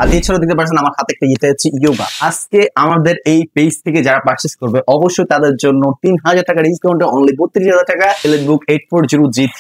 আর এছাড়াও দেখতে পাচ্ছেন আমার হাতে একটা ইটা হচ্ছে ইয়োগা। আজকে আমাদের এই পেজ থেকে যারা পারচেস করবে অবশ্যই তাদের জন্য 3000 টাকা ডিসকাউন্টে অনলি 32,000 টাকা এলিটবুক 840G3।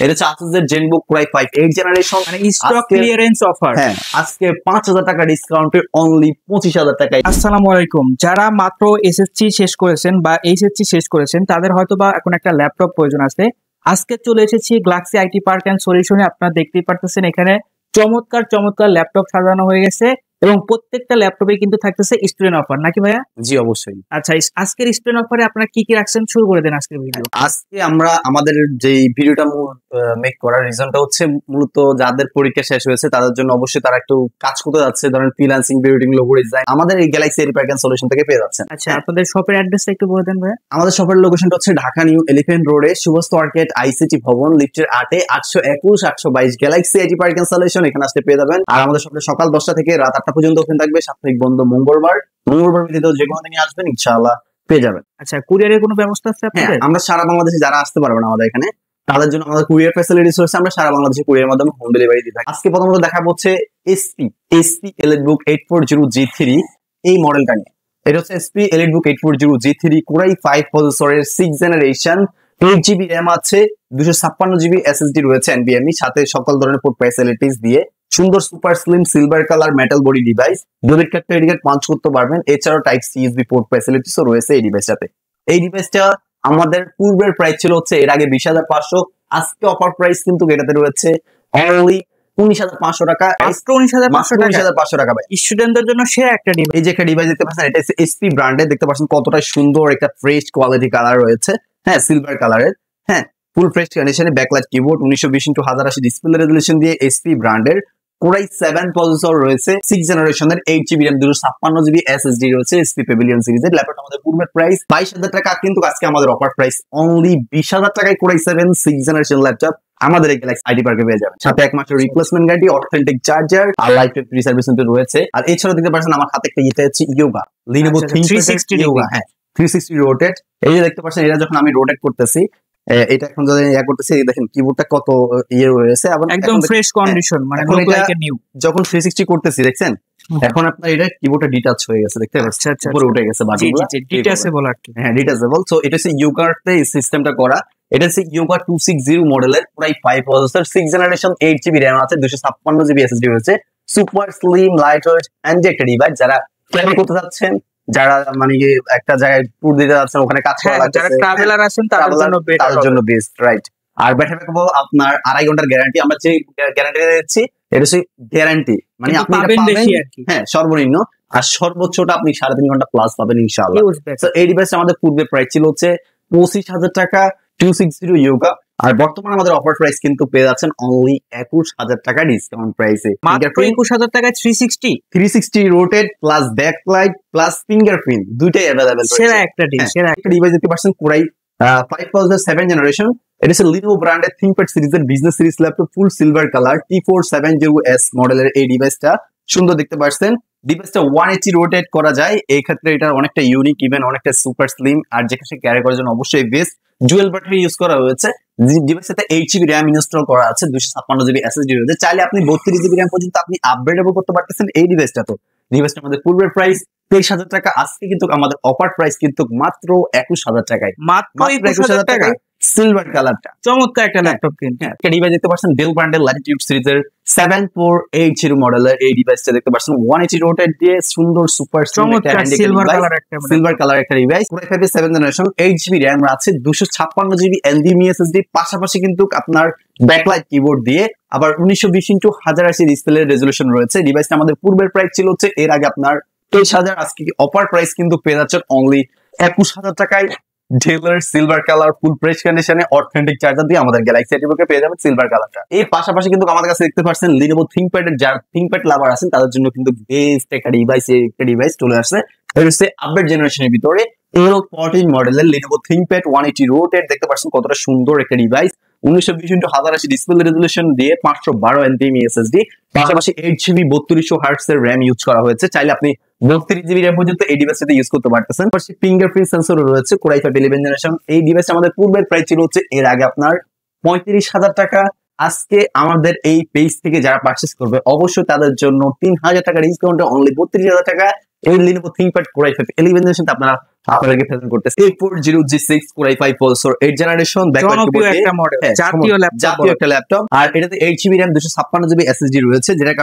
এটা হচ্ছে Asus এর ZenBook Core i5 8 জেনারেশন, মানে স্টক ক্লিয়ারেন্স অফার। হ্যাঁ, আজকে 5000 টাকা ডিসকাউন্টে অনলি 25,000 টাকায়। আসসালামু আলাইকুম। যারা মাত্র এসএসসি শেষ করেছেন বা এইচএসসি শেষ করেছেন তাদের হয়তোবা এখন একটা ল্যাপটপ প্রয়োজন আছে। আজকে চলে এসেছি গ্যালাক্সি আইটি পার্ক এন্ড সলিউশনে। আপনারা দেখতেই পারতেছেন এখানে চমৎকার চমৎকার ল্যাপটপ সাজানো হয়ে গেছে এবং প্রত্যেকটা ল্যাপটপে কিন্তু থাকতেছে স্টুডেন্ট অফার, নাকি ভাইয়া? জি অবশ্যই। আচ্ছা, আজকের স্টুডেন্ট অফারে আপনারা কি কি রাখছেন শুরু করে দেন আজকের ভিডিও। আজকে আমরা আমাদের যে ভিডিওটা মেক করার রিজনটা হচ্ছে মূলত যাদের পরীক্ষা শেষ হয়েছে তাদের জন্য অবশ্যই তারা একটু কাজ করতে যাচ্ছে, ধরেন ফ্রিল্যান্সিং, বিল্ডিং, লোগো ডিজাইন আমাদের এই Galaxy IT park and solution থেকে পেয়ে যাচ্ছেন। আচ্ছা, আপনাদের শপের অ্যাড্রেসটা একটু বলে দেন ভাইয়া। আমাদের শপের লোকেশনটা হচ্ছে ঢাকা নিউ এলিফ্যান্ট রোডে সুভাষ মার্কেট আইসিটি ভবন লিফটের 8 821 822 Galaxy IT park and solution, এখানে আসতে পেয়ে যাবেন। আর আমাদের শপে সকাল 10টা থেকে রাত 8টা পর্যন্ত ওপেন থাকবে, সাপ্তাহিক বন্ধ মঙ্গলবার ভিত্তিতে যে কোনো দিনই আসবেন ইনশাআল্লাহ পেয়ে যাবেন। আচ্ছা, কুরিয়ারের কোনো ব্যবস্থা আছে আপনাদের? আমরা সারা বাংলাদেশে যারা আসতে পারবেন আমাদের এখানে তাদের জন্য আমাদের কুরিয়ার ফ্যাসিলিটিস রয়েছে। আমরা সারা বাংলাদেশে কুরিয়ার মাধ্যমে হোম ডেলিভারি দিয়ে থাকি। আজকে প্রথমত দেখাবো হচ্ছে এসপি এলিটবুক 840G3 এই মডেলটা নিয়ে। এটা হচ্ছে SP EliteBook 840G3 Core i5 প্রসেসরের 6th জেনারেশন, 8GB RAM আছে, 256GB SSD রয়েছে NVMe, সাথে সকল ধরনের পোর্ট ফ্যাসিলিটিস দিয়ে সুন্দর super slim silver colour metal body device. Debit card credit card punch করতে পারবেন। এছাড়াও টাইপ সি ইউএসবি পোর্ট ফ্যাসিলিটিসও রয়েছে এই ডিভাইসটাতে। এই ডিভাইসটা আমাদের পূর্বের প্রাইস ছিল হচ্ছে এর আগে 20,500, আজকে অফার প্রাইস কিন্তু এটাতে রয়েছে অনলি 19,500 টাকা। 19,500 টাকা ভাই, স্টুডেন্টদের জন্য সে একটা ডিভাইস। এই যে একটা ডিভাইস দেখতে পাচ্ছেন, এটা এসপি ব্র্যান্ডের, দেখতে পাচ্ছেন কতটা সুন্দর একটা ফ্রেশ কোয়ালিটি কালার রয়েছে। হ্যাঁ, সিলভার কালারের, হ্যাঁ ফুল ফ্রেশ কন্ডিশনে backlight keyboard, 1920x1080 display resolution দিয়ে এসপি ব্র্যান্ডের Core i7 প্রসেসর রয়েছে, 6th জেনারেশনের, 8GB RAM, 256GB SSD রয়েছে এসপি প্যাভিলিয়ন সিরিজের। ল্যাপটপ আমাদের পূর্বের প্রাইস 22,000 টাকা, কিন্তু আজকে আমাদের অফার প্রাইস অনলি 20,000 টাকায় Core i7 6th generation laptop আমাদের এই গ্যালাক্সি আইটি পার্কে পেয়ে যাবেন। সাথে একমাত্র রিপ্লেসমেন্ট গ্যারান্টি, অথেন্টিক চার্জার আর life time free service centre রয়েছে। আর এছাড়াও দেখতে পাচ্ছেন আমার হাতে একটা ইটা হচ্ছে ইয়োগা, Lenovo ThinkPad 360 হ্যাঁ 360 রোটেট। এই যে দেখতে পাচ্ছেন, এটা যখন আমি রোটেট করতেছি, এটা এখন যদি করতেছি, দেখেন কিবোর্ডটা কত ইয়ে রয়েছে এবং একদম ফ্রেশ কন্ডিশন, মানে লাইক এ নিউ। যখন 360 করতেছি দেখছেন, এখন আপনার এটা কিবোর্ডটা ডিটাচ হয়ে গেছে, দেখতে পাচ্ছেন উপরে উঠে গেছে বাটনগুলো। ডিটাচেবল আর কি। হ্যাঁ, ডিটাচেবল। সো এটা হচ্ছে ইয়োগাতে এই সিস্টেমটা করা। এটা হচ্ছে ইয়োগা 260 মডেলের Core i5 processor, 6th generation, 8GB RAM আছে, 256GB SSD রয়েছে, super slim light weight and একটা ডিভাইস। যারা ক্যারি করতে যাচ্ছেন, যারা মানে একটা জায়গায় ট্যুর দিতে যাচ্ছেন, ওখানে কাজ করা লাগছে, যারা ট্রাভেলার আছেন তাদের জন্য বেস্ট, রাইট। আর ব্যাটারি ব্যাকআপ আপনার 2.5 ঘন্টার গ্যারান্টি। আমরা যে গ্যারান্টি দিচ্ছি এটা হচ্ছে গ্যারান্টি, মানে আপনি পাবেন হ্যাঁ সর্বনিম্ন, আর সর্বোচ্চটা আপনি 3.5 ঘন্টা প্লাস পাবেন ইনশাআল্লাহ। তো এই ডিভাইসটা আমাদের পূর্বে প্রাইস ছিল হচ্ছে 25,000 টাকা 260 ইয়োগা, আর বর্তমানে আমাদের অফার প্রাইস কিন্তু পেয়ে যাচ্ছেন অনলি 21,000 টাকা ডিসকাউন্ট প্রাইসে। মাত্র 21,000 টাকায় 360 rotate plus backlight plus fingerprint দুইটাই अवेलेबल। সেরা একটা ডিভাইস দেখতে পাচ্ছেন Core i5 7th জেনারেশন। এটা হচ্ছে Lenovo ব্র্যান্ডের ThinkPad সিরিজের বিজনেস সিরিজ ল্যাপটপ, ফুল সিলভার কালার, T470S মডেলের এই ডিভাইসটা সুন্দর দেখতে পাচ্ছেন। ডিভাইসটা 180 রোটেট করা যায়, এই ক্ষেত্রে এটা অনেকটা ইউনিক, ইভেন অনেকটা সুপার স্লিম, আর যেখানে ক্যারি করার জন্য অবশ্যই বেস্ট। জুয়েল ব্যাটারি ইউজ করা হয়েছে। ডিভাইসটাতে 8GB RAM ইনস্টল করা আছে, 256GB SSD রয়েছে। চাইলে আপনি 32GB RAM পর্যন্ত আপনি আপগ্রেডেবল করতে পারতেছেন এই ডিভাইসটা। তো ডিভাইসটা আমাদের পূর্বের প্রাইস 23,000 টাকা, আজকে কিন্তু আমাদের অফার প্রাইস কিন্তু মাত্র 21,000 টাকায়, মাত্র 21,000 টাকায় সিলভার কালারটা চমৎকার একটা ল্যাপটপ কিন্তু। একটা ডিভাইস দেখতে পাচ্ছেন ডেল ব্র্যান্ডের ল্যাটিটিউড সিরিজের 7480 মডেলের এই ডিভাইসটা দেখতে পাচ্ছেন 180 রোটেট দিয়ে সুন্দর সুপার চমৎকার সিলভার কালার একটা device. Core i5 7th generation, 8GB RAM আছে, 256GB NVMe SSD, পাশাপাশি কিন্তু আপনার ব্যাকলাইট কিবোর্ড দিয়ে আবার 1920x1080 ডিসপ্লে রেজোলিউশন রয়েছে। ডিভাইসটা আমাদের পূর্বের প্রাইস ছিল হচ্ছে এর আগে আপনার 23,000, আজকে অফার প্রাইস কিন্তু পেয়ে যাচ্ছেন অনলি 21,000 টাকায়। ডেলার সিলভার কালার ফুল ফ্রেশ কন্ডিশনে অথেন্টিক চার্জার দিয়ে আমাদের গ্যালাক্সি আইটি পার্কে পেয়ে যাবেন সিলভার কালারটা। এর পাশাপাশি কিন্তু আমাদের কাছে দেখতে পাচ্ছেন Lenovo ThinkPad এর, যারা ThinkPad লাভার আছেন তাদের জন্য কিন্তু বেস্ট একটা ডিভাইস চলে আসছে। এটা হচ্ছে আপডেট জেনারেশনের ভিতরে L14 মডেলের Lenovo ThinkPad 180 রোটেট, দেখতে পাচ্ছেন কতটা সুন্দর একটা ডিভাইস, 1920x1080 ডিসপ্লে রেজোলিউশন দিয়ে 512 NVMe SSD, পাশাপাশি 8GB 3200 Hz এর RAM ইউজ করা হয়েছে। চাইলে আপনি 32GB RAM পর্যন্ত এই ডিভাইসটাতে ইউজ করতে পারতেছেন। পাশাপাশি ফিঙ্গারপ্রিন্ট সেন্সর রয়েছে Core i5 11th জেনারেশন। এই ডিভাইসটা আমাদের পূর্বের প্রাইস ছিল হচ্ছে এর আগে আপনার 35,000 টাকা, আজকে আমাদের এই পেজ থেকে যারা পারচেস করবে অবশ্যই তাদের জন্য 3000 টাকা ডিসকাউন্টে অনলি 32,000 টাকা এই Lenovo ThinkPad Core i5 11 generation আপনারা আপনাদেরকে প্রেজেন্ট করতেছে A40G6 Core i5 Pulsar 8 generation জনপ্রিয় একটা মডেল, জাতীয় একটা ল্যাপটপ। আর এটাতে 8GB RAM 256GB SSD রয়েছে, যেটার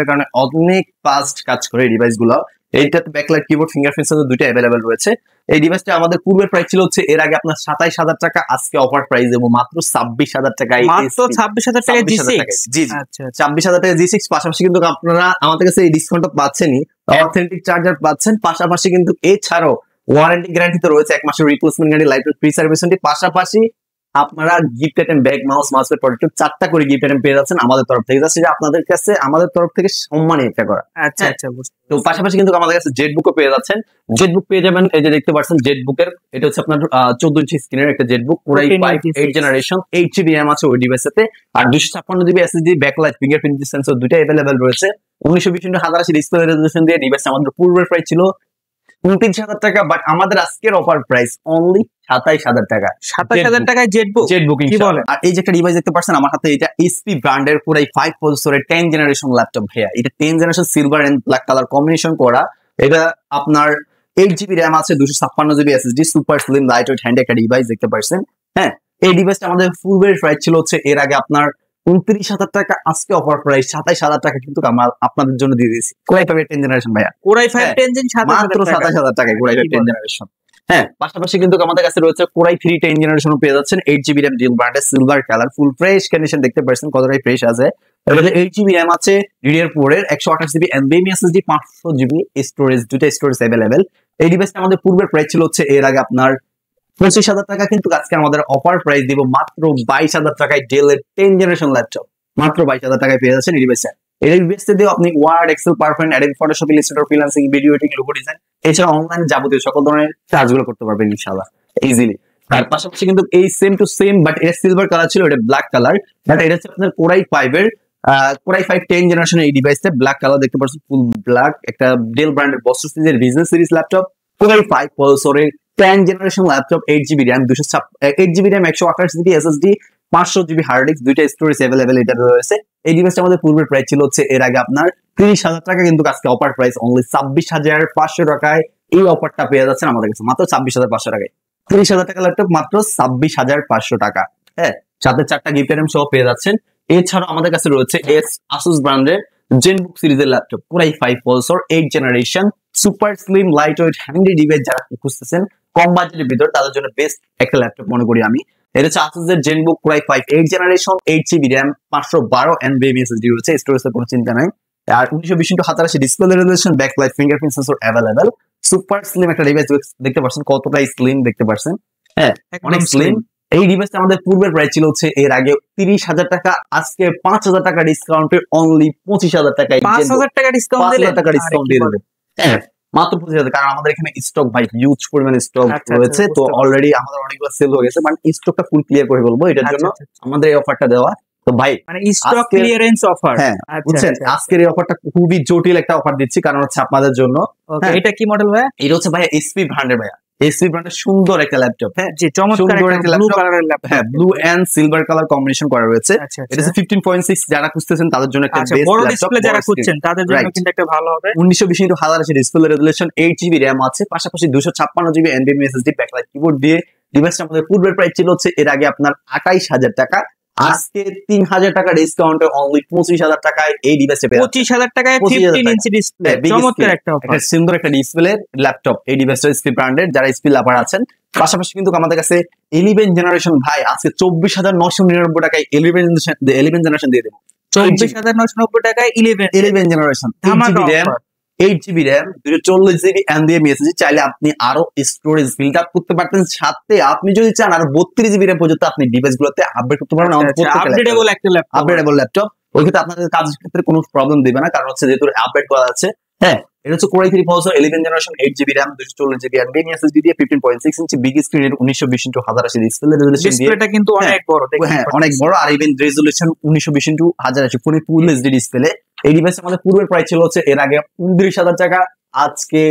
কারণে অনেক ফাস্ট কাজ করে এই ডিভাইসগুলো। এইটাতে ব্যাকলাইট কিবোর্ড ফিঙ্গারপ্রিন্ট সেন্সর দুটো अवेलेबल রয়েছে। এই ডিভাইসটা আমাদের পূর্বের প্রাইস ছিল হচ্ছে এর আগে আপনার 27000 টাকা, আজকে অফার প্রাইস দেবো মাত্র 26000 টাকায়। মাত্র 26000 টাকায় G6। জি আচ্ছা 26000 টাকা G6। পাশাপাশি কিন্তু আপনারা আমাদের কাছে এই ডিসকাউন্টটা পাচ্ছেনই, অথেন্টিক চার্জার পাচ্ছেন, পাশাপাশি কিন্তু এছাড়াও ওয়ারেন্টি গ্যারান্টি তো রয়েছে, 1 মাসের replacement guarantee, lifetime free service warranty. পাশাপাশি আপনারা গিফট আইটেম ব্যাগ, মাউস, মাউসের প্রোডাক্ট 4টা করে গিফট আইটেম পেয়ে যাচ্ছেন আমাদের তরফ থেকে। সেটা আপনাদের কাছে আমাদের তরফ থেকে সম্মানী একটা করা। আচ্ছা আচ্ছা বুঝতে। তো পাশাপাশি কিন্তু আমাদের কাছে জেটবুকও পেয়ে যাচ্ছেন। জেটবুক পেয়ে যাবেন, এই যে দেখতে পাচ্ছেন জেটবুকের, এটা হচ্ছে আপনার 14 ইঞ্চি স্ক্রিনের একটা Jetbook, Core i5 8 generation, 8GB RAM আছে ওই ডিভাইসেতে, আর 256GB SSD, backlight fingerprint sensor দুটো अवेलेबल রয়েছে। 1920x1080 ডিসপ্লে রেজোলিউশন দিয়ে ডিভাইস আমাদের পূর্বের প্রাইস ছিল 29000 টাকা, বাট আমাদের আজকের অফার প্রাইস অনলি 27000 টাকা। 27000 টাকায় জেটবুক কি বলেন? আর এই যে একটা ডিভাইস দেখতে পাচ্ছেন আমার হাতে, এটা এইচপি ব্র্যান্ডের Core i5 প্রসেসরের 10 জেনারেশন ল্যাপটপ ভাইয়া। এটা 10 generation silver and black colour combination করা। এটা আপনার 8GB RAM আছে, 256GB SSD, super slim light weight hand একটা ডিভাইস দেখতে পাচ্ছেন। হ্যাঁ, এই ডিভাইসটা আমাদের পূর্বের প্রাইস ছিল হচ্ছে এর আগে আপনার 29000 টাকা, আজকে অফার প্রাইস 27000 টাকা কিন্তু আমরা আপনাদের জন্য দিয়ে দিয়েছি। Core i5 10 জেনারেশন ভাইয়া, Core i5 10 জেন মাত্র 27000 টাকায় Core i5 10 জেনারেশন। হ্যাঁ, পাশাপাশি কিন্তু আমাদের কাছে রয়েছে Core i3 10 জেনারেশন পেয়ে যাচ্ছেন, 8GB RAM ডিউল ব্র্যান্ডের সিলভার কালার, ফুল ফ্রেশ কন্ডিশন দেখতে পাচ্ছেন কতটাই ফ্রেশ আছে। এবারে 8GB RAM আছে DDR4 এর, 128GB NVMe SSD, 500GB storage, দুটো স্টোরেজ अवेलेबल। এই ডিভাইসটা আমাদের পূর্বের প্রাইস ছিল হচ্ছে এর আগে আপনার 25000 টাকা, কিন্তু আজকে আমাদের অফার প্রাইস দিব মাত্র 22000 টাকায় ডেল এর 10 জেনারেশন ল্যাপটপ, মাত্র 22000 টাকায় পেয়ে যাচ্ছেন এই ডিভাইসটা। এই ডিভাইসটা দিয়ে আপনি Word, Excel, PowerPoint, Adobe Photoshop, Illustrator, freelancing, video editing, logo design, এছাড়া অনলাইন যাবতীয় সকল ধরনের কাজগুলো করতে পারবেন ইনশাআল্লাহ ইজিলি। আর পাশাপাশি কিন্তু এই সেম টু সেম, বাট এটা সিলভার কালার ছিল, এটা ব্ল্যাক কালার, বাট এটা হচ্ছে আপনার Core i5 এর Core i5 10 জেনারেশন এই ডিভাইসটা ব্ল্যাক কালার দেখতে পাচ্ছেন, ফুল ব্ল্যাক, একটা ডেল ব্র্যান্ডের বস্ত্র সিরিজের business series laptop, Core i5 Pulsar 10 generation laptop, 8GB RAM 8GB RAM 128GB SSD, 500GB hard disk, দুইটা স্টোরেজ अवेलेबल এটা রয়েছে। এই ডিভাইসটা আমাদের পূর্বের প্রাইস ছিল হচ্ছে এর আগে আপনার 30000 টাকা, কিন্তু আজকে অফার প্রাইস অনলি 26500 টাকায় এই অফারটা পেয়ে যাচ্ছেন আমাদের কাছে মাত্র 26500 টাকায়। 30000 টাকা ল্যাপটপ মাত্র 26500 টাকা। হ্যাঁ, সাথে 4টা গিফট আইটেম সহ পেয়ে যাচ্ছেন। এছাড়াও আমাদের কাছে রয়েছে Asus ব্র্যান্ডের জেনবুক সিরিজের laptop, Core i5 Pulsar 8 generation, super slim light wait handy device যারা খুঁজতেছেন কম বাজেটের ভিতর, তাদের জন্য বেস্ট একটা ল্যাপটপ মনে করি আমি। এটা হচ্ছে Asus এর ZenBook Core i5 8 generation, 8GB RAM, 512 NVMe SSD রয়েছে, স্টোরেজের কোনো চিন্তা নাই। আর 1920x1080 display resolution, backlight fingerprint sensor available, super slim একটা ডিভাইস দেখতে পাচ্ছেন, কতটা স্লিম দেখতে পাচ্ছেন। হ্যাঁ, অনেক স্লিম। এই ডিভাইসটা আমাদের পূর্বের প্রাইস ছিল হচ্ছে এর আগে 30000 টাকা, আজকে 5000 টাকা ডিসকাউন্টে অনলি 25000 টাকায় 5000 টাকা ডিসকাউন্ট দিলে 5000 টাকা ডিসকাউন্ট দিয়ে দেবে। হ্যাঁ, মাত্র 25000, কারণ আমাদের এখানে স্টক ভাই হিউজ পরিমাণ স্টক রয়েছে, তো অলরেডি আমাদের অনেকগুলো সেল হয়ে গেছে, মানে স্টকটা ফুল ক্লিয়ার করে বলবো, এটার জন্য আমাদের এই অফারটা দেওয়া। তো ভাই মানে স্টক ক্লিয়ারেন্স অফার, হ্যাঁ বুঝছেন, আজকের এই অফারটা খুবই জটিল একটা অফার দিচ্ছি, কারণ হচ্ছে আপনাদের জন্য। এটা কি মডেল ভাই? এটা হচ্ছে ভাই এসপি ব্র্যান্ডের, ভাইয়া এসপি ব্র্যান্ডের সুন্দর একটা ল্যাপটপ। হ্যাঁ, জি চমৎকার একটা ব্লু কালারের ল্যাপটপ, হ্যাঁ blue and silver colour combination করা রয়েছে। এটা হচ্ছে 15.6, যারা খুঁজতেছেন তাদের জন্য একটা বেস্ট বড় ডিসপ্লে, যারা খুঁজছেন তাদের জন্য কিন্তু একটা ভালো হবে। 1920x1080 display resolution, 8GB RAM আছে, পাশাপাশি 256GB NVMe SSD, backlight keyboard দিয়ে। ডিভাইসটা আমাদের পূর্বের প্রাইস ছিল হচ্ছে এর আগে আপনার 28000 টাকা, আজকে 3000 টাকা ডিসকাউন্টে অনলি 25000 টাকায় এই ডিভাইসে পেয়ে 25000 টাকায় 15 ইঞ্চি ডিসপ্লে, চমৎকার একটা অফার, একটা সুন্দর একটা ডিসপ্লে ল্যাপটপ। এই ডিভাইসটা এসপি ব্র্যান্ডের, যারা এসপি লাভার আছেন। পাশাপাশি কিন্তু আমাদের কাছে 11 জেনারেশন ভাই আজকে 24999 টাকায় 11 জেনারেশন দিয়ে দেবো। 24999 টাকায় 11 generation, 8GB RAM 240GB NVMe SSD, চাইলে আপনি আরো স্টোরেজ বিল্ড আপ করতে পারতেন, সাথে আপনি যদি চান আরো 32GB RAM পর্যন্ত আপনি ডিভাইসগুলোতে আপডেট করতে পারেন। আপডেটেবল একটা ল্যাপটপ, আপডেটেবল ল্যাপটপ, ওই ক্ষেত্রে আপনাদের কাজের ক্ষেত্রে কোনো প্রবলেম দিবে না, কারণ হচ্ছে যেহেতু আপডেট করা আছে। হ্যাঁ, এটা হচ্ছে Core i3 Pulsar 11 generation, 8GB RAM 240GB NVMe SSD দিয়ে, 15.6 ইঞ্চি বিগ স্ক্রিনের 1920x1080 ডিসপ্লে রেজোলিউশন দিয়ে। ডিসপ্লেটা কিন্তু অনেক বড়, হ্যাঁ অনেক বড়, আর even resolution 1920x1080 full HD display. এই ডিভাইস আমাদের পূর্বের প্রাইস ছিল হচ্ছে এর আগে 29000 টাকা, আজকে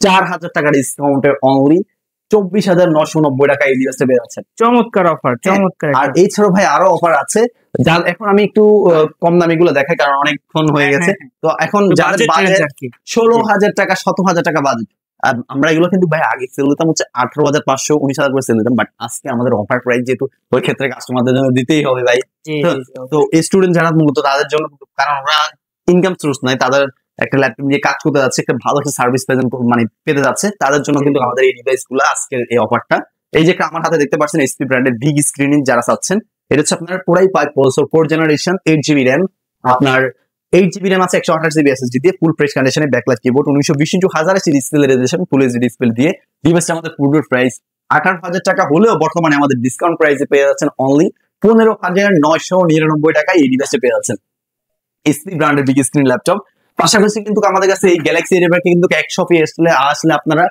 4000 টাকা ডিসকাউন্টে অনলি 24,990 টাকা এই ডিভাইসটা পেয়ে যাচ্ছেন। চমৎকার অফার, চমৎকার। আর এছাড়াও ভাই আরো অফার আছে, যার এখন আমি একটু কম দামি গুলো দেখাই কারণ অনেকক্ষণ হয়ে গেছে। তো এখন যাদের বাজেট 16,000 টাকা 17,000 টাকা বাজেট, আর আমরা এগুলো কিন্তু ভাই আগে সেল দিতাম হচ্ছে 18,500 19,000 করে সেল দিতাম, বাট আজকে আমাদের অফার প্রাইস যেহেতু ওই ক্ষেত্রে কাস্টমারদের জন্য দিতেই হবে ভাই। তো স্টুডেন্ট যারা মূলত তাদের জন্য, কারণ ওরা ইনকাম সোর্স নাই, তাদের একটা ল্যাপটপ নিয়ে কাজ করতে যাচ্ছে, একটা ভালো একটা সার্ভিস মানে পেতে যাচ্ছে, তাদের জন্য কিন্তু আমাদের এই ডিভাইস গুলো আজকের এই অফারটা। এই যে আমার হাতে দেখতে পাচ্ছেন এসপি ব্র্যান্ডের বিগ স্ক্রিনিং যারা চাচ্ছেন, এটা হচ্ছে আপনার পুরাই 5 প্রসেসর 4 জেনারেশন 8GB র্যাম, আপনার 8GB র্যাম আছে 128GB SSD দিয়ে, ফুল ফ্রেশ কন্ডিশনে backlight keyboard, 1920x1080 display resolution, ফুল এইচডি ডিসপ্লে দিয়ে। ডিভাইসটা আমাদের পূর্বের প্রাইস 18,000 টাকা হলেও বর্তমানে আমাদের ডিসকাউন্ট প্রাইসে পেয়ে যাচ্ছেন অনলি 15,999 টাকায় এই ডিভাইসটা পেয়ে যাচ্ছেন এসপি ব্র্যান্ডের বিগ স্ক্রিন ল্যাপটপ। পাশাপাশি কিন্তু আমাদের কাছে এই গ্যালাক্সি এরিয়াকে কিন্তু এক শপে আসলে আপনারা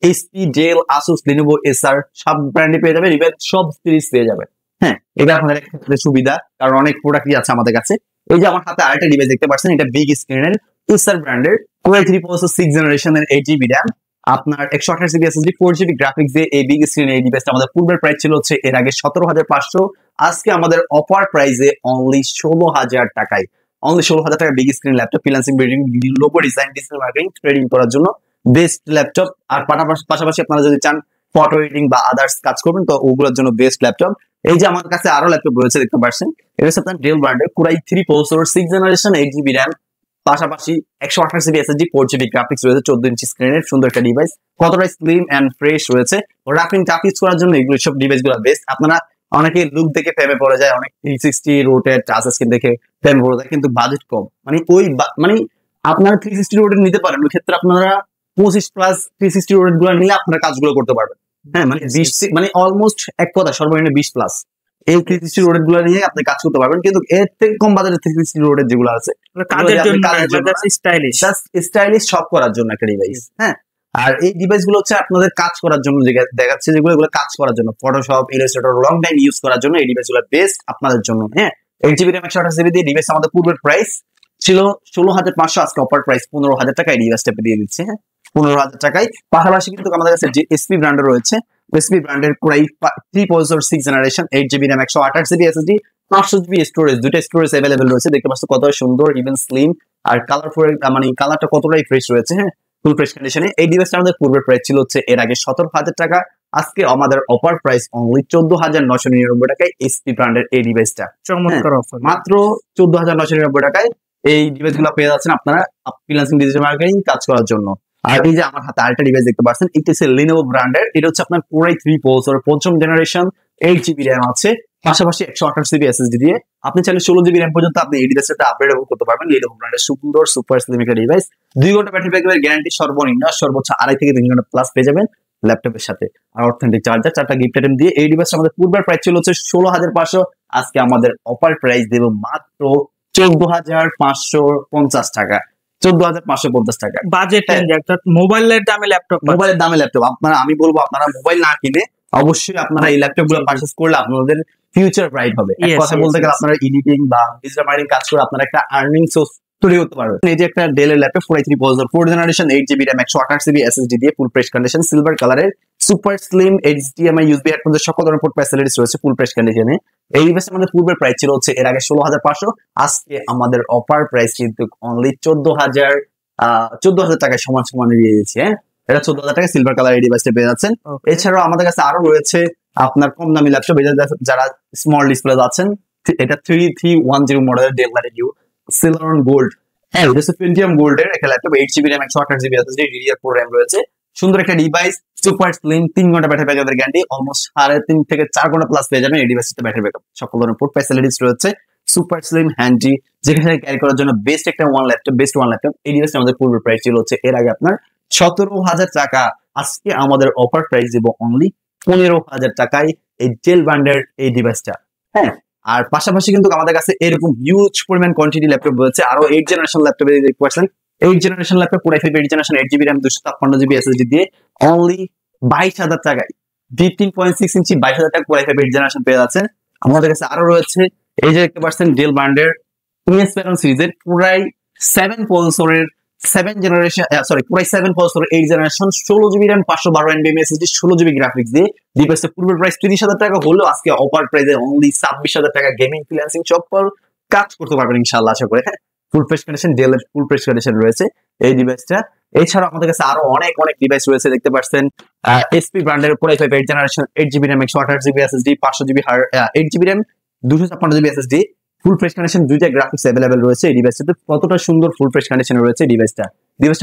এইচপি, ডেল, আসুস, লিনোভো, এসার সব ব্র্যান্ডে পেয়ে যাবেন, ইভেন সব সিরিজ পেয়ে যাবেন। হ্যাঁ, এটা আপনাদের ক্ষেত্রে সুবিধা, কারণ অনেক প্রোডাক্টই আছে আমাদের কাছে। এই যে আমার হাতে আরেকটা ডিভাইস দেখতে পাচ্ছেন, এটা বিগ স্ক্রিনের এসার ব্র্যান্ডের কোর i3 প্রসেসর 6 জেনারেশনের 8GB র্যাম, আপনার 128GB SSD 4GB গ্রাফিক্স দিয়ে এই বিগ স্ক্রিন এই ডিভাইসটা আমাদের পূর্বের প্রাইস ছিল হচ্ছে এর আগে 17,500, আজকে আমাদের অফার প্রাইসে অনলি 16,000 টাকায়, অনলি 16,000 টাকা big screen laptop, freelancing, building, logo design, digital marketing, trading করার জন্য বেস্ট ল্যাপটপ। আর পাশাপাশি আপনারা যদি চান ফটো এডিটিং বা আদার্স কাজ করবেন তো ওগুলোর জন্য বেস্ট ল্যাপটপ। এই যে আমার কাছে আরো ল্যাপটপ রয়েছে দেখতে পাচ্ছেন, এটা হচ্ছে আপনার ডেল ব্র্যান্ডের core i3 processor 6 generation 8GB RAM, পাশাপাশি 128GB SSD 4GB গ্রাফিক্স রয়েছে, 14 ইঞ্চি স্ক্রিনের সুন্দর একটা ডিভাইস, কতটা স্লিম এন্ড ফ্রেশ রয়েছে। রাফিং টাফ ইউজ করার জন্য এগুলো সব ডিভাইস গুলো বেস্ট। আপনারা অনেকে লুক দেখে প্রেমে পড়ে যায়, অনেক 360 রোটেট টাচ স্ক্রিন দেখে প্রেমে পড়ে যায়, কিন্তু বাজেট কম, মানে মানে আপনারা 360 রোটেট নিতে পারেন, ওই ক্ষেত্রে আপনারা 25 প্লাস 360 রোটেট গুলো নিলে আপনারা কাজগুলো করতে পারবেন। হ্যাঁ, মানে 20, মানে অলমোস্ট এক কথা সর্বনিম্ন 20 প্লাস এই 360 রোটেট গুলো নিয়ে আপনি কাজ করতে পারবেন। কিন্তু এর থেকে কম বাজেটের 360 রোটেট যেগুলো আছে কাজের জন্য স্টাইলিশ সব করার জন্য একটা ডিভাইস। হ্যাঁ, আর এই ডিভাইস গুলো হচ্ছে আপনাদের কাজ করার জন্য দেখাচ্ছে, যেগুলো কাজ করার জন্য, Photoshop, Illustrator long time use করার জন্য এই ডিভাইস গুলো বেস্ট আপনাদের জন্য। হ্যাঁ, 8GB র্যাম 128GB দিয়ে ডিভাইস আমাদের পূর্বের প্রাইস ছিল 16,500, আজকে অফার প্রাইস 15,000 টাকায় ডিভাইসটা দিয়ে দিচ্ছে। হ্যাঁ, 15,000 টাকায়। পাশাপাশি কিন্তু আমাদের কাছে যে এসপি ব্র্যান্ডের রয়েছে, এসপি ব্র্যান্ডের core i3 processor 6 generation 8GB RAM 128GB SSD 500GB storage, দুটো স্টোরেজ अवेलेबल রয়েছে। দেখতে পাচ্ছ কত সুন্দর, ইভেন স্লিম, আর কালারফুল, মানে কালারটা কতটাই ফ্রেশ রয়েছে। হ্যাঁ, ফুল ফ্রেশ কন্ডিশনে। এই ডিভাইসটা আমাদের পূর্বের প্রাইস ছিল হচ্ছে এর আগে 17,000 টাকা, আজকে আমাদের অফার প্রাইস অনলি 14,999 টাকায় এসপি ব্র্যান্ডের এই ডিভাইসটা। চমৎকার অফার, মাত্র 14,999 টাকায় এই ডিভাইসগুলো পেয়ে যাচ্ছেন আপনারা ফ্রিল্যান্সিং, ডিজিটাল মার্কেটিং কাজ করার জন্য। আর এই যে আমার হাতে আরেকটা ডিভাইস দেখতে পাচ্ছেন, এটা হচ্ছে লিনোভো ব্র্যান্ডের, এটা হচ্ছে আপনার কোর i3 প্রসেসর 5ম জেনারেশন 8GB র্যাম আছে, পাশাপাশি 128GB SSD দিয়ে আপনি চাইলে 16GB র্যাম পর্যন্ত আপনি এই ডিভাইসটা আপগ্রেড করতে পারবেন। লিনোভো ব্র্যান্ডের সুন্দর সুপার স্লিম একটা ডিভাইস, 2 ঘন্টা ব্যাটারি ব্যাকআপের গ্যারান্টি, সর্বনিম্ন সর্বোচ্চ 2.5 থেকে 3 ঘন্টা প্লাস পেয়ে যাবেন ল্যাপটপের সাথে, আর অথেন্টিক চার্জার, 4টা গিফট আইটেম দিয়ে। এই ডিভাইসটা আমাদের পূর্বের প্রাইস ছিল হচ্ছে 16,500, আজকে আমাদের অফার প্রাইস দেব মাত্র 14,550 টাকা, 14,550 টাকা বাজেট রেঞ্জ। অর্থাৎ মোবাইলের দামে ল্যাপটপ, মোবাইলের দামে ল্যাপটপ। আপনারা, আমি বলবো আপনারা মোবাইল না কিনে অবশ্যই আপনারা এই ল্যাপটপ গুলো পারচেজ করলে আপনাদের ফিউচার ব্রাইট হবে। এক কথা বলতে গেলে আপনারা এডিটিং বা ডিজিটাল মার্কেটিং কাজ করে আপনারা একটা আর্নিং সোর্স তৈরি করতে পারবেন। এই যে একটা ডেলের laptop core i3 processor 4 generation 8GB RAM 128GB SSD দিয়ে, ফুল ফ্রেশ কন্ডিশন, সিলভার কালারের, সুপার স্লিম HDMI USB হেডফোনের সকল ধরনের পোর্ট ফ্যাসিলিটিস রয়েছে ফুল ফ্রেশ কন্ডিশনে। এই ডিভাইসটা আমাদের পূর্বের প্রাইস ছিল হচ্ছে এর আগে 16,500, আজকে আমাদের অফার প্রাইস কিন্তু অনলি 14,000 টাকায় সমান দিয়ে দিয়েছি। হ্যাঁ, এটা 14,000 টাকা সিলভার কালার এই ডিভাইসটা পেয়ে যাচ্ছেন। এছাড়াও আমাদের কাছে আরো রয়েছে আপনার কম দামি ল্যাপটপ, যারা স্মল ডিসপ্লে আছেন, এটা 3310 মডেলের ডেল ল্যাটিটিউড সিলভার গোল্ড। হ্যাঁ, এটা হচ্ছে পেন্টিয়াম গোল্ডের একটা laptop, 8GB RAM 128GB SSD DDR4 RAM রয়েছে, সুন্দর একটা ডিভাইস, সুপার স্লিম, 3 ঘন্টা ব্যাটারি ব্যাকআপের গ্যারান্টি, অলমোস্ট 3.5 থেকে 4 ঘন্টা প্লাস পেয়ে যাবেন এই ডিভাইসটাতে ব্যাটারি ব্যাকআপ, সকল ধরনের পোর্ট ফ্যাসিলিটিস রয়েছে, সুপার স্লিম, হ্যান্ডি, যেখানে ক্যারি করার জন্য বেস্ট একটা বেস্ট ওয়ান ল্যাপটপ। এই ডিভাইসটা আমাদের পূর্বের প্রাইস ছিল হচ্ছে এর আগে আপনার 17,000 টাকা, আজকে আমাদের অফার প্রাইস দেব অনলি 15,000 টাকায় এই ডেল ব্র্যান্ডের এই ডিভাইসটা। হ্যাঁ, আর পাশাপাশি কিন্তু আমাদের কাছে এরকম হিউজ পরিমাণ কোয়ান্টিটি ল্যাপটপ রয়েছে, আরো 8 জেনারেশন ল্যাপটপ দেখতে 8 generation laptop core i5 8 generation 8GB RAM 256GB SSD দিয়ে অনলি 22,000 টাকায় 15.6 ইঞ্চি 22,000 টাকা কোর i5 8 জেনারেশন পেয়ে যাচ্ছেন। আমাদের কাছে আরো রয়েছে এই যে দেখতে পাচ্ছেন ডেল ব্র্যান্ডের ইএস প্যারন সিরিজের পুরাই 7 প্রসেসরের 7 generation core i 7 processor 8 generation 16 GB RAM 512 MB SSD 16 GB graphics দিয়ে ডিভাইসের পূর্বের প্রাইস 30,000 টাকা হলেও আজকে অফার প্রাইসে অনলি 26,000 টাকা গেমিং ফ্রিল্যান্সিং সকল কাজ করতে পারবেন ইনশাআল্লাহ আশা করি। হ্যাঁ, ফুল ফ্রেশ কন্ডিশন ডেলের ফুল ফ্রেশ কন্ডিশন রয়েছে এই ডিভাইসটা। এছাড়াও আমাদের কাছে আরো অনেক ডিভাইস রয়েছে, দেখতে পাচ্ছেন এসপি ব্র্যান্ডের core i 5 8 generation 8GB RAM 128GB SSD 500GB 8GB RAM 256GB SSD ফুল ফ্রেশ কন্ডিশন দুইটা গ্রাফিক্স अवेलेबल রয়েছে এই ডিভাইসটাতে। কতটা সুন্দর ফুল ফ্রেশ কন্ডিশনে রয়েছে ডিভাইসটা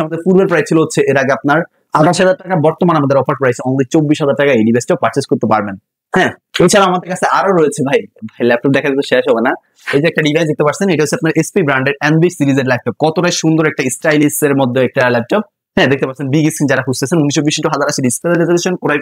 আমাদের পূর্বের প্রাইস ছিল হচ্ছে এর আগে আপনার 28,000 টাকা, বর্তমানে আমাদের অফার প্রাইস অনলি 24,000 টাকা এই ডিভাইসটা পারচেজ করতে পারবেন। হ্যাঁ, এছাড়া আমাদের কাছে আরো রয়েছে ভাই ল্যাপটপ দেখা তো শেষ হবে না। এই যে একটা ডিভাইস দেখতে পাচ্ছেন, এটা হচ্ছে আপনার এসপি ব্র্যান্ডের এনভি সিরিজের ল্যাপটপ। কতটা সুন্দর একটা স্টাইলিশ এর মধ্যে একটা ল্যাপটপ। হ্যাঁ, দেখতে পাচ্ছেন বিগ স্ক্রিন যারা খুঁজতেছেন 1920x1080 display resolution core i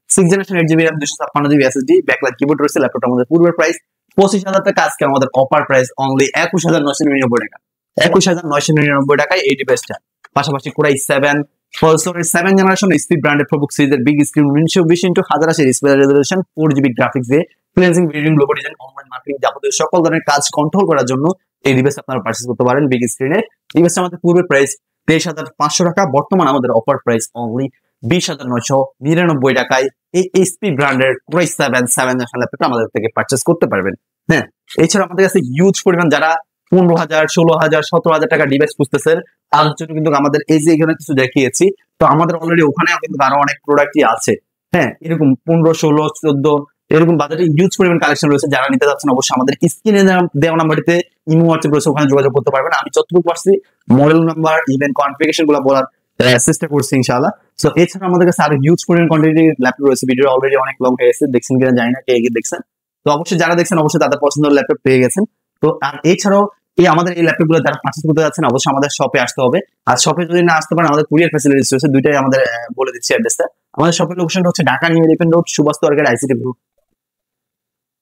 6 generation 8GB RAM 256GB SSD backlight keyboard রয়েছে। ল্যাপটপটা আমাদের পূর্বের প্রাইস 25,000 টাকা, আজকে আমাদের অফার প্রাইস অনলি 21,999 টাকা। 21,999 টাকায় এই ডিভাইসটা। পাশাপাশি কোরাই 7 প্রসেসরের 7 জেনারেশন এসপি ব্র্যান্ডের প্রবুক সিরিজের big screen 1920x1080 display resolution 4GB graphics দিয়ে freelancing video global design online marketing যাবতীয় সকল ধরনের কাজ কন্ট্রোল করার জন্য এই ডিভাইস আপনারা পারচেজ করতে পারেন বিগ স্ক্রিনে। ডিভাইসটা আমাদের পূর্বের প্রাইস 23,500 টাকা, বর্তমানে আমাদের অফার প্রাইস অনলি 20,999 টাকায় এই এসপি ব্র্যান্ডের কোরাই 7 জেনারেশন ল্যাপটপটা আমাদের থেকে পারচেজ করতে পারবেন। হ্যাঁ, এছাড়া আমাদের কাছে হিউজ পরিমাণ যারা 15,000 16,000 17,000 টাকা ডিভাইস খুঁজতেছেন তাদের জন্য কিন্তু আমাদের এই যে এখানে কিছু দেখিয়েছি, তো আমাদের অলরেডি ওখানে কিন্তু আরো অনেক প্রোডাক্টই আছে। হ্যাঁ, এরকম 15 16 14 এরকম বাজারে হিউজ পরিমাণ কালেকশন রয়েছে। যারা নিতে যাচ্ছেন অবশ্যই আমাদের স্ক্রিনে দেওয়া নাম্বারটিতে ইমো হোয়াটসঅ্যাপ রয়েছে, ওখানে যোগাযোগ করতে পারবেন। আমি যতটুকু পারছি মডেল নাম্বার ইভেন কনফিগারেশন গুলো বলার চেষ্টা করছি ইনশাআল্লাহ। সো এছাড়া আমাদের কাছে আরো হিউজ পরিমাণ কোয়ান্টিটি ল্যাপটপ রয়েছে। ভিডিও অলরেডি অনেক লং হয়ে গেছে, দেখছেন কিনা জানি না, কে এগিয়ে দেখছেন। তো অবশ্যই যারা দেখছেন অবশ্যই তাদের পছন্দের ল্যাপটপ পেয়ে গেছেন। তো আর এছাড়াও আমাদের এই ল্যাপটপ গুলো যারা পারচেজ করতে যাচ্ছেন অবশ্যই আমাদের শপে আসতে হবে। আর শপে যদি না আসতে পারেন আমাদের কুরিয়ার ফ্যাসিলিটিস রয়েছে, দুইটাই আমাদের বলে দিচ্ছি অ্যাড্রেসটা। আমাদের শপের লোকেশনটা হচ্ছে Dhaka new Elephant road Subhash তরকারি ICT group,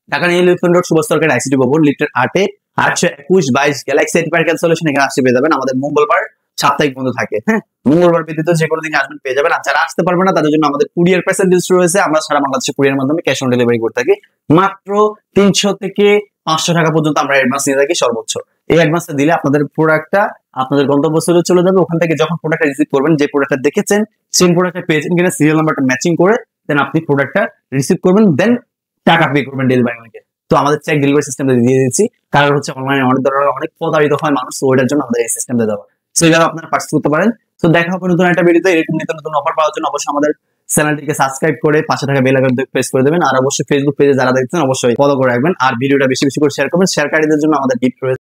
Dhaka new Elephant road Subhash তরকারি আইসিটি ভবন লিটার 8 821 গ্যালাক্সি আইটি পার্ক সলিউশন, এখানে আসতে পেয়ে যাবেন। আমাদের মঙ্গলবার সাপ্তাহিক বন্ধ থাকে। হ্যাঁ, মঙ্গলবার ব্যতীত যে কোনো দিন আসবেন পেয়ে যাবেন। আর যারা আসতে পারবেন না তাদের জন্য আমাদের কুরিয়ার ফ্যাসিলিটিস রয়েছে। আমরা সারা বাংলাদেশে কুরিয়ার মাধ্যমে ক্যাশ অন ডেলিভারি করে থাকি। মাত্র 300 থেকে 500 টাকা পর্যন্ত আমরা অ্যাডভান্স নিয়ে থাকি সর্বোচ্চ। এই অ্যাডভান্সটা দিলে আপনাদের প্রোডাক্টটা আপনাদের গন্তব্যস্থলে চলে যাবে। ওখান থেকে যখন প্রোডাক্টটা রিসিভ করবেন, যে প্রোডাক্টটা দেখেছেন সেম প্রোডাক্টটা পেয়েছেন কিনা সিরিয়াল নাম্বারটা ম্যাচিং করে দেন আপনি প্রোডাক্টটা রিসিভ করবেন, দেন টাকা পে করবেন ডেলিভারি ম্যানকে। তো আমাদের চেক ডেলিভারি সিস্টেমটা দিয়ে দিচ্ছি, কারণ হচ্ছে অনলাইনে অনেক ধরনের অনেক প্রতারিত হয় মানুষ, তো ওইটার জন্য আমাদের এই সিস্টেমটা দেওয়া। সো এইভাবে আপনারা পারচেজ করতে পারেন। তো দেখা হবে নতুন একটা ভিডিওতে। এরকম নিত্য নতুন অফার পাওয়ার জন্য অবশ্যই আমাদের চ্যানেলটিকে সাবস্ক্রাইব করে পাশে থাকা বেল আইকনটি প্রেস করে দেবেন। আর অবশ্যই ফেসবুক পেজে যারা দেখছেন অবশ্যই ফলো করে রাখবেন। আর ভিডিওটা বেশি বেশি করে শেয়ার করবেন। শেয়ারকারীদের জন্য আমাদের গিফট রয়েছে।